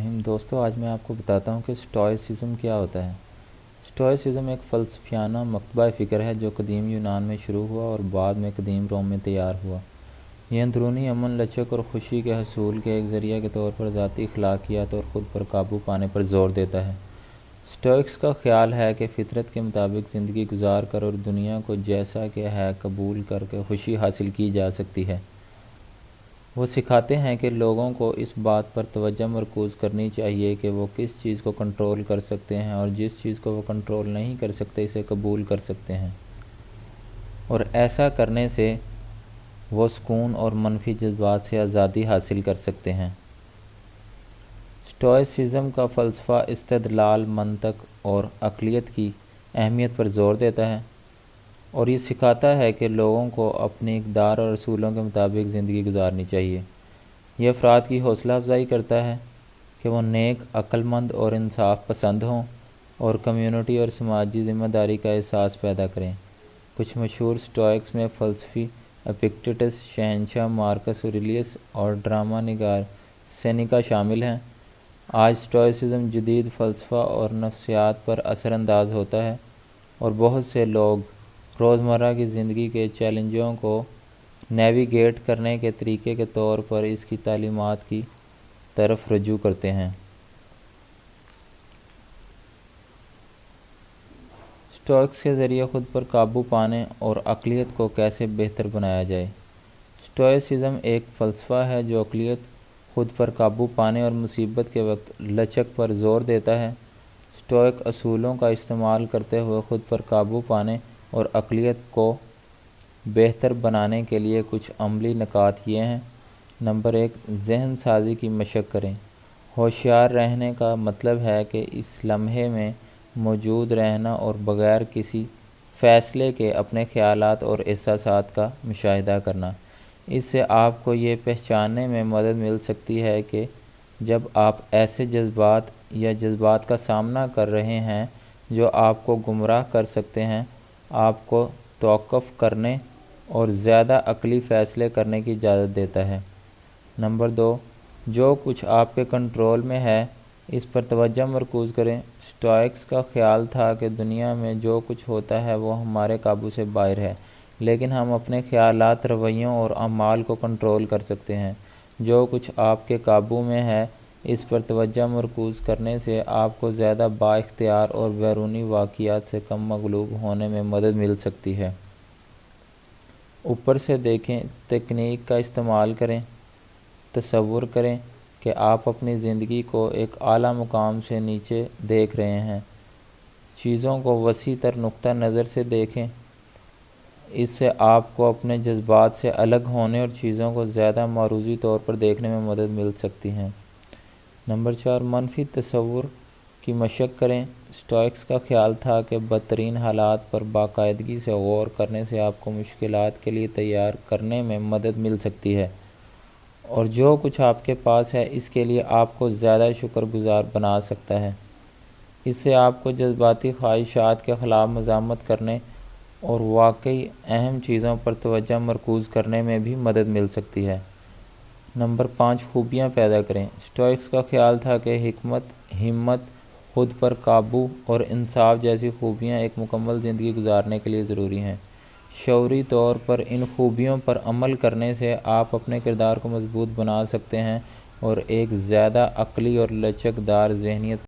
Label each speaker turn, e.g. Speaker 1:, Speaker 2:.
Speaker 1: الرحیم دوستو، آج میں آپ کو بتاتا ہوں کہ سٹوئسزم کیا ہوتا ہے۔ سٹوئسزم ایک فلسفیانہ مکتبہ فکر ہے جو قدیم یونان میں شروع ہوا اور بعد میں قدیم روم میں تیار ہوا۔ یہ اندرونی امن، لچک اور خوشی کے حصول کے ایک ذریعہ کے طور پر ذاتی اخلاقیات اور خود پر قابو پانے پر زور دیتا ہے۔ سٹوئکس کا خیال ہے کہ فطرت کے مطابق زندگی گزار کر اور دنیا کو جیسا کہ ہے قبول کر کے خوشی حاصل کی جا سکتی ہے۔ وہ سکھاتے ہیں کہ لوگوں کو اس بات پر توجہ مرکوز کرنی چاہیے کہ وہ کس چیز کو کنٹرول کر سکتے ہیں اور جس چیز کو وہ کنٹرول نہیں کر سکتے اسے قبول کر سکتے ہیں، اور ایسا کرنے سے وہ سکون اور منفی جذبات سے آزادی حاصل کر سکتے ہیں۔ سٹوئسزم کا فلسفہ استدلال، منطق اور عقلیت کی اہمیت پر زور دیتا ہے، اور یہ سکھاتا ہے کہ لوگوں کو اپنی اقدار اور اصولوں کے مطابق زندگی گزارنی چاہیے۔ یہ افراد کی حوصلہ افزائی کرتا ہے کہ وہ نیک، عقل مند اور انصاف پسند ہوں اور کمیونٹی اور سماجی ذمہ داری کا احساس پیدا کریں۔ کچھ مشہور سٹوئکس میں فلسفی ایپکٹیٹس، شہنشاہ مارکس اوریلیس اور ڈرامہ نگار سینیکا شامل ہیں۔ آج سٹوئسزم جدید فلسفہ اور نفسیات پر اثر انداز ہوتا ہے، اور بہت سے لوگ روزمرہ کی زندگی کے چیلنجوں کو نیویگیٹ کرنے کے طریقے کے طور پر اس کی تعلیمات کی طرف رجوع کرتے ہیں۔ سٹوئکس کے ذریعے خود پر قابو پانے اور عقلیت کو کیسے بہتر بنایا جائے۔ سٹوئسزم ایک فلسفہ ہے جو عقلیت، خود پر قابو پانے اور مصیبت کے وقت لچک پر زور دیتا ہے۔ سٹوئک اصولوں کا استعمال کرتے ہوئے خود پر قابو پانے اور عقلیت کو بہتر بنانے کے لیے کچھ عملی نکات یہ ہیں۔ نمبر 1، ذہن سازی کی مشق کریں۔ ہوشیار رہنے کا مطلب ہے کہ اس لمحے میں موجود رہنا اور بغیر کسی فیصلے کے اپنے خیالات اور احساسات کا مشاہدہ کرنا۔ اس سے آپ کو یہ پہچاننے میں مدد مل سکتی ہے کہ جب آپ ایسے جذبات یا جذبات کا سامنا کر رہے ہیں جو آپ کو گمراہ کر سکتے ہیں، آپ کو توقف کرنے اور زیادہ عقلی فیصلے کرنے کی اجازت دیتا ہے۔ نمبر 2، جو کچھ آپ کے کنٹرول میں ہے اس پر توجہ مرکوز کریں۔ سٹوئکس کا خیال تھا کہ دنیا میں جو کچھ ہوتا ہے وہ ہمارے قابو سے باہر ہے، لیکن ہم اپنے خیالات، رویوں اور اعمال کو کنٹرول کر سکتے ہیں۔ جو کچھ آپ کے قابو میں ہے اس پر توجہ مرکوز کرنے سے آپ کو زیادہ بااختیار اور بیرونی واقعات سے کم مغلوب ہونے میں مدد مل سکتی ہے۔ اوپر سے دیکھیں تکنیک کا استعمال کریں۔ تصور کریں کہ آپ اپنی زندگی کو ایک اعلیٰ مقام سے نیچے دیکھ رہے ہیں۔ چیزوں کو وسیع تر نقطہ نظر سے دیکھیں۔ اس سے آپ کو اپنے جذبات سے الگ ہونے اور چیزوں کو زیادہ معروضی طور پر دیکھنے میں مدد مل سکتی ہے۔ نمبر 4، منفی تصور کی مشق کریں۔ سٹوئکس کا خیال تھا کہ بدترین حالات پر باقاعدگی سے غور کرنے سے آپ کو مشکلات کے لیے تیار کرنے میں مدد مل سکتی ہے، اور جو کچھ آپ کے پاس ہے اس کے لیے آپ کو زیادہ شکر گزار بنا سکتا ہے۔ اس سے آپ کو جذباتی خواہشات کے خلاف مزاحمت کرنے اور واقعی اہم چیزوں پر توجہ مرکوز کرنے میں بھی مدد مل سکتی ہے۔ نمبر 5، خوبیاں پیدا کریں۔ سٹوئکس کا خیال تھا کہ حکمت، ہمت، خود پر قابو اور انصاف جیسی خوبیاں ایک مکمل زندگی گزارنے کے لیے ضروری ہیں۔ شعوری طور پر ان خوبیوں پر عمل کرنے سے آپ اپنے کردار کو مضبوط بنا سکتے ہیں اور ایک زیادہ عقلی اور لچکدار ذہنیت